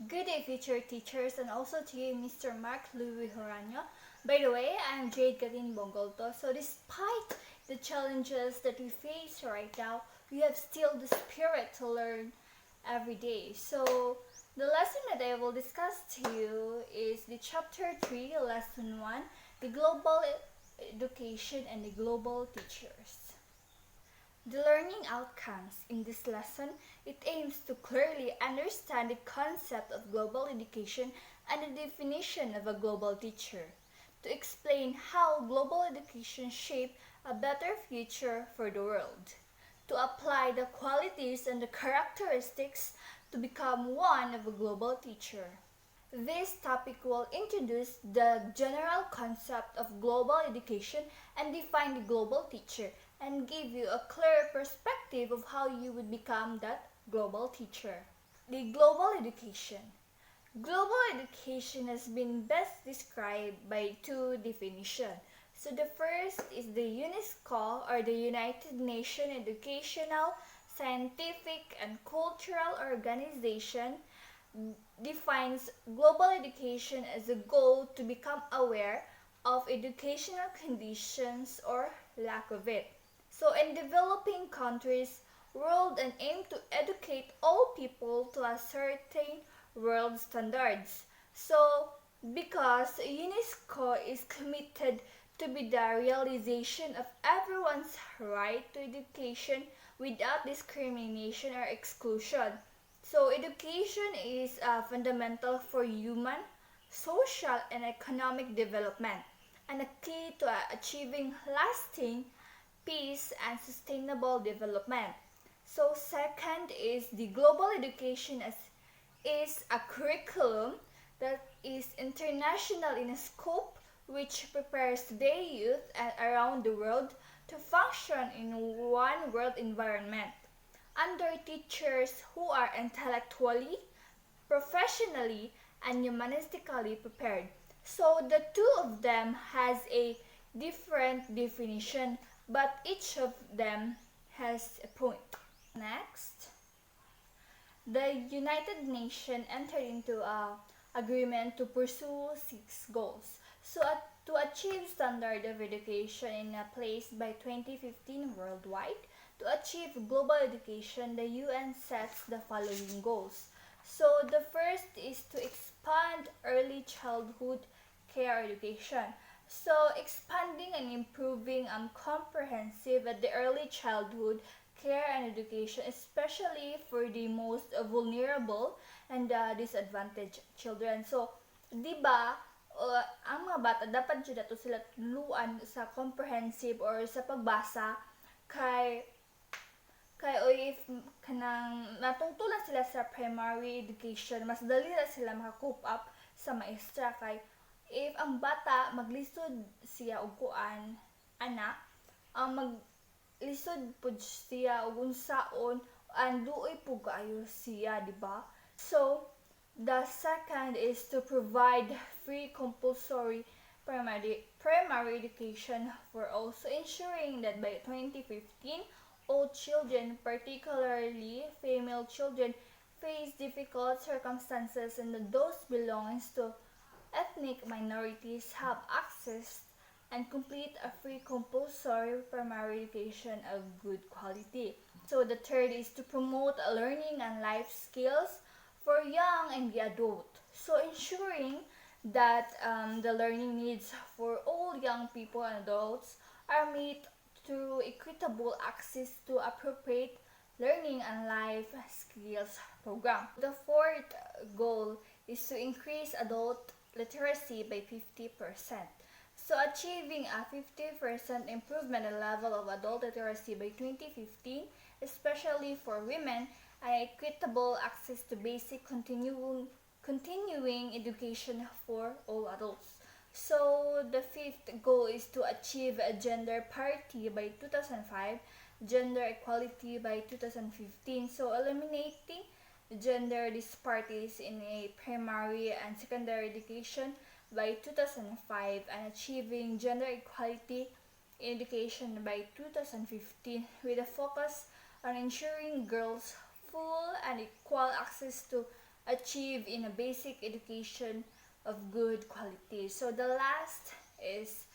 Good day, future teachers, and also to you, Mr. Mark Louis Horanyo. By the way, I'm Jade Katin Bongolto. So, despite the challenges that we face right now, we have still the spirit to learn every day. So, the lesson that I will discuss to you is the chapter 3, lesson 1, the global education and the global teachers. The learning outcomes in this lesson, it aims to clearly understand the concept of global education and the definition of a global teacher, to explain how global education shape a better future for the world, to apply the qualities and the characteristics to become one of a global teacher. This topic will introduce the general concept of global education and define the global teacher and give you a clear perspective of how you would become that global teacher. The global education. Global education has been best described by two definitions. So the first is the UNESCO, or the United Nations Educational, Scientific and Cultural Organization, defines global education as a goal to become aware of educational conditions or lack of it. So in developing countries, world and aim to educate all people to a certain world standards. So because UNESCO is committed to be the realization of everyone's right to education without discrimination or exclusion. So education is fundamental for human, social, and economic development, and a key to achieving lasting peace and sustainable development. So second is the global education is a curriculum that is international in scope, which prepares today youth around the world to function in one world environment under teachers who are intellectually, professionally, and humanistically prepared. So the two of them has a different definition, but each of them has a point. Next, the United Nations entered into an agreement to pursue 6 goals. So to achieve standard of education in a place by 2015 worldwide, to achieve global education, the UN sets the following goals. So the first is to expand early childhood care education. So expanding and improving comprehensive at the early childhood care and education, especially for the most vulnerable and disadvantaged children. So, di ba, ang mga bata dapat jud ato sila tuluan sa comprehensive or sa pagbasa kay o if kanang natungtulan sila sa primary education, mas dali na sila maka-cope up sa maestra kay if ang bata maglisod siya og kuan ana ang lisod pud siya og unsaon and duoy pud kaayo siya, di ba? So, the second is to provide free compulsory primary education for all. So, ensuring that by 2015, all children, particularly female children, face difficult circumstances and that those belonging to ethnic minorities have access and complete a free compulsory primary education of good quality. So the third is to promote learning and life skills for young and the adult. So ensuring that the learning needs for all young people and adults are met through equitable access to appropriate learning and life skills program. The fourth goal is to increase adult literacy by 50%. So achieving a 50% improvement in level of adult literacy by 2015, especially for women, and equitable access to basic continuing education for all adults. So the fifth goal is to achieve a gender parity by 2005, gender equality by 2015. So eliminating gender disparities in a primary and secondary education by 2005 and achieving gender equality in education by 2015 with a focus on ensuring girls full and equal access to achieve in a basic education of good quality. So the last is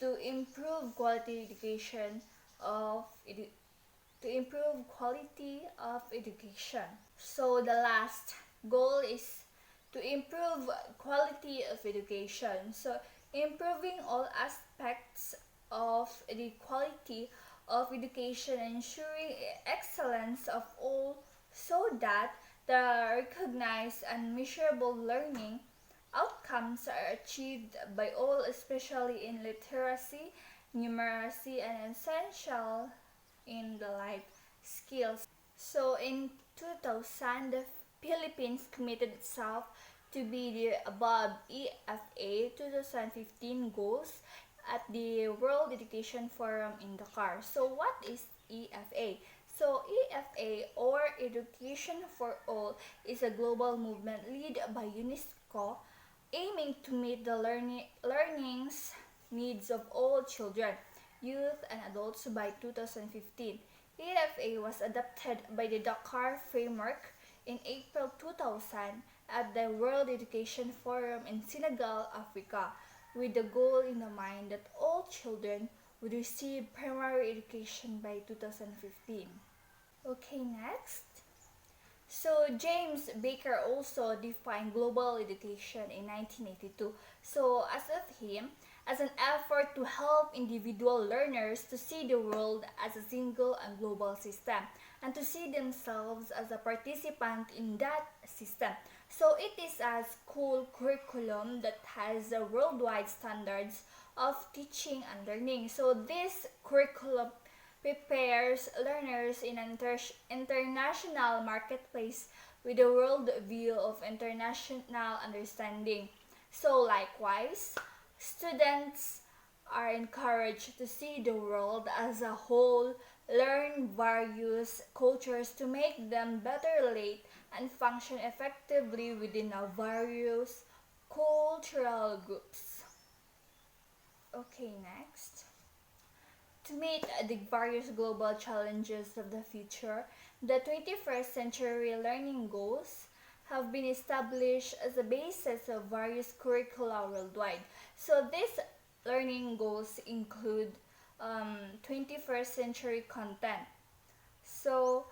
to improve quality education of to improve quality of education. So the last goal is to improve quality of education. So improving all aspects of the quality of education, ensuring excellence of all so that the recognized and measurable learning outcomes are achieved by all, especially in literacy, numeracy, and essential in the life skills. So in 2000, the Philippines committed itself to be the above EFA 2015 goals at the World Education Forum in Dakar. So what is EFA? So EFA, or Education for All, is a global movement led by UNESCO aiming to meet the learnings needs of all children, youth, and adults by 2015. EFA was adopted by the Dakar Framework in April 2000 at the World Education Forum in Senegal, Africa, with the goal in mind that all children would receive primary education by 2015. Okay, next. So James Baker also defined global education in 1982. So as of him, as an effort to help individual learners to see the world as a single and global system and to see themselves as a participant in that system. So it is a school curriculum that has worldwide standards of teaching and learning. So this curriculum prepares learners in an international marketplace with a world view of international understanding. So likewise, students are encouraged to see the world as a whole, learn various cultures to make them better relate and function effectively within our various cultural groups. Okay, next. To meet the various global challenges of the future, the 21st century learning goals have been established as a basis of various curricula worldwide. So these learning goals include 21st century content. So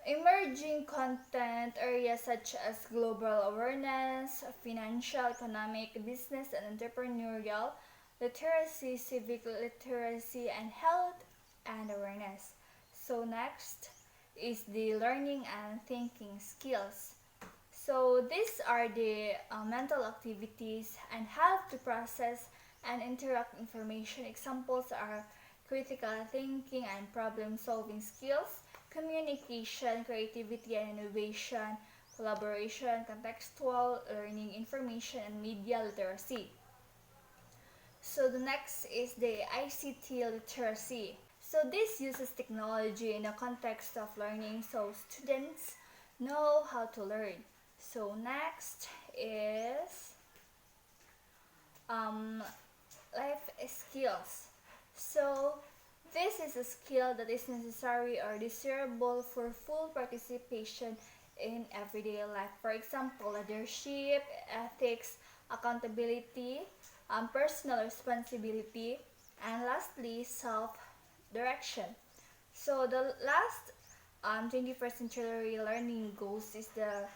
emerging content areas such as global awareness, financial, economic, business, and entrepreneurial literacy, civic literacy, and health and awareness. So next is the learning and thinking skills. So these are the mental activities and how to process and interact information. Examples are critical thinking and problem solving skills, communication, creativity and innovation, collaboration, contextual learning, information, and media literacy. So the next is the ICT literacy. So this uses technology in the context of learning so students know how to learn. So next is life skills. So this is a skill that is necessary or desirable for full participation in everyday life. For example, leadership, ethics, accountability, personal responsibility, and lastly, self-direction. So the last 21st century learning goals is the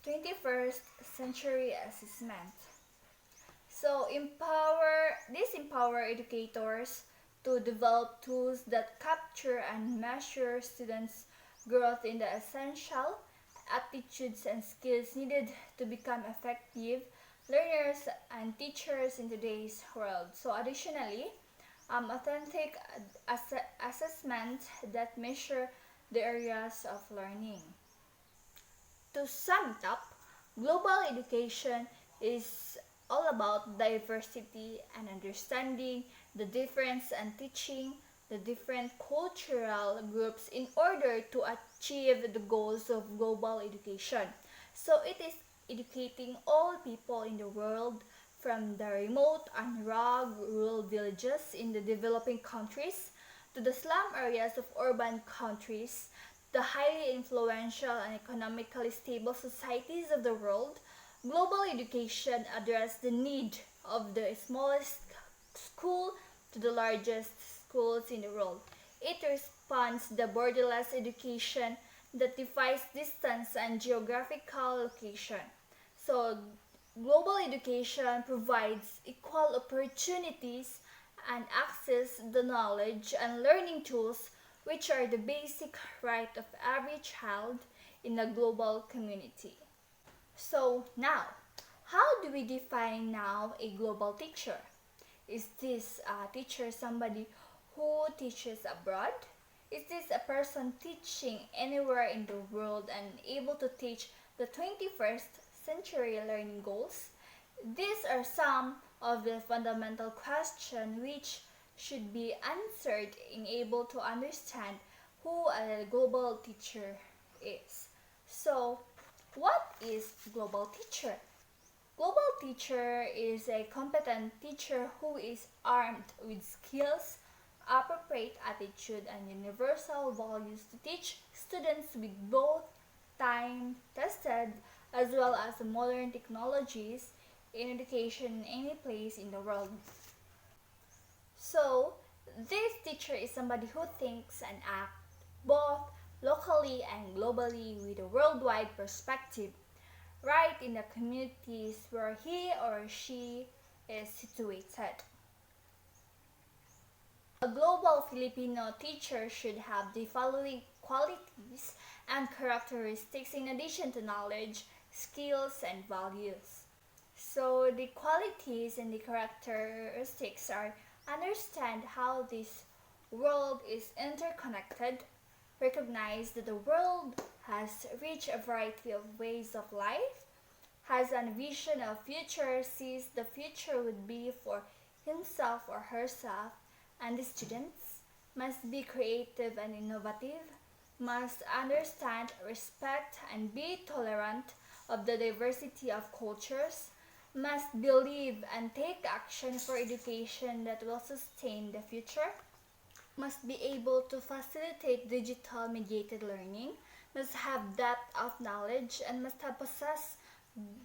21st century assessment. So empower educators to develop tools that capture and measure students' growth in the essential aptitudes and skills needed to become effective learners and teachers in today's world. So additionally, authentic assessment that measure the areas of learning. To sum it up, global education is all about diversity and understanding the difference and teaching the different cultural groups in order to achieve the goals of global education. So it is educating all people in the world from the remote and rural villages in the developing countries to the slum areas of urban countries the highly influential and economically stable societies of the world, global education addresses the need of the smallest school to the largest schools in the world. It responds the borderless education that defies distance and geographical location. So, global education provides equal opportunities and access to knowledge and learning tools which are the basic right of every child in a global community. So now, how do we define now a global teacher? Is this a teacher somebody who teaches abroad? Is this a person teaching anywhere in the world and able to teach the 21st century learning goals? These are some of the fundamental questions which should be answered in able to understand who a global teacher is. So, what is global teacher? Global teacher is a competent teacher who is armed with skills, appropriate attitude, and universal values to teach students with both time-tested as well as modern technologies in education in any place in the world. So, this teacher is somebody who thinks and acts both locally and globally with a worldwide perspective, right in the communities where he or she is situated. A global Filipino teacher should have the following qualities and characteristics in addition to knowledge, skills, and values. So the qualities and the characteristics are understand how this world is interconnected, recognize that the world has reached a variety of ways of life, has a vision of future, sees the future would be for himself or herself, and the students must be creative and innovative, must understand, respect, and be tolerant of the diversity of cultures, must believe and take action for education that will sustain the future, must be able to facilitate digital mediated learning, must have depth of knowledge, and must have possess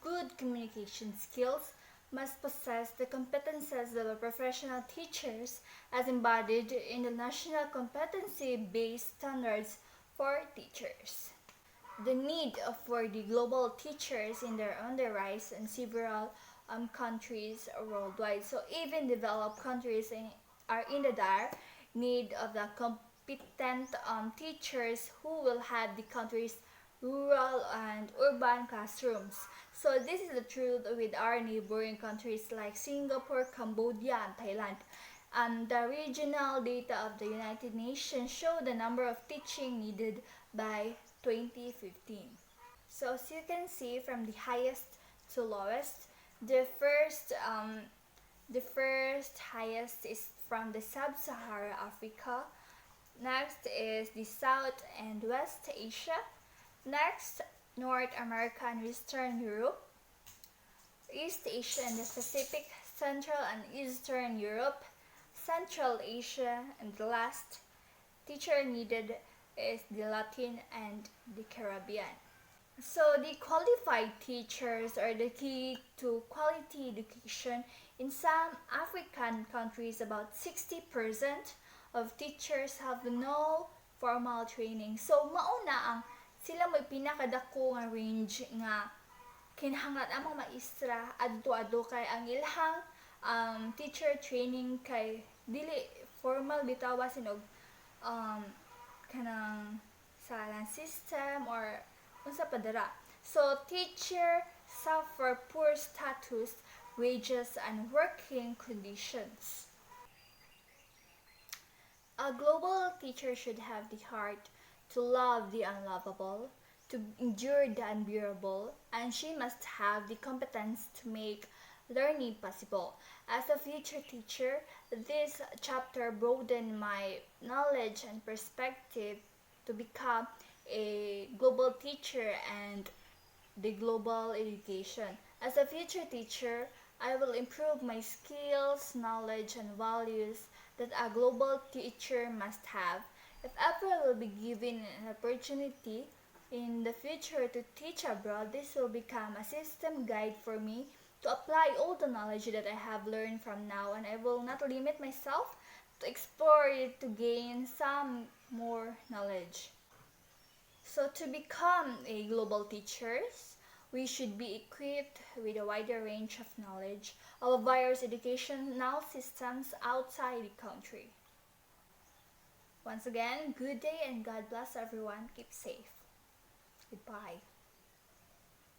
good communication skills, must possess the competences of professional teachers as embodied in the National Competency-Based Standards for Teachers. The need for the global teachers on the rise in several countries worldwide. So even developed countries are in the dire need of the competent teachers who will head the country's rural and urban classrooms. So this is the truth with our neighboring countries like Singapore, Cambodia, and Thailand. And the regional data of the United Nations show the number of teaching needed by 2015. So as you can see from the highest to lowest, the first highest is from the Sub-Sahara Africa. Next is the South and West Asia. Next, North America and Western Europe. East Asia and the Pacific, Central and Eastern Europe, Central Asia, and the last teacher needed is the Latin and the Caribbean. So the qualified teachers are the key to quality education. In some African countries, about 60% of teachers have no formal training. So mauna ang sila may pinakadako nga range nga kinahanglan among maestra adto kay ang ilhang teacher training kay dili formal bitaw basin og kanang salang system or unsa pa dira. So teacher suffer poor status, wages, and working conditions. A global teacher should have the heart to love the unlovable, to endure the unbearable, and she must have the competence to make learning possible. As a future teacher, this chapter broadened my knowledge and perspective to become a global teacher and the global education. As a future teacher, I will improve my skills, knowledge, and values that a global teacher must have. If ever I will be given an opportunity in the future to teach abroad, this will become a system guide for me to apply all the knowledge that I have learned from now, and I will not limit myself to explore it to gain some more knowledge. So to become a global teachers, we should be equipped with a wider range of knowledge of various educational systems outside the country. Once again, good day and God bless everyone. Keep safe. Goodbye.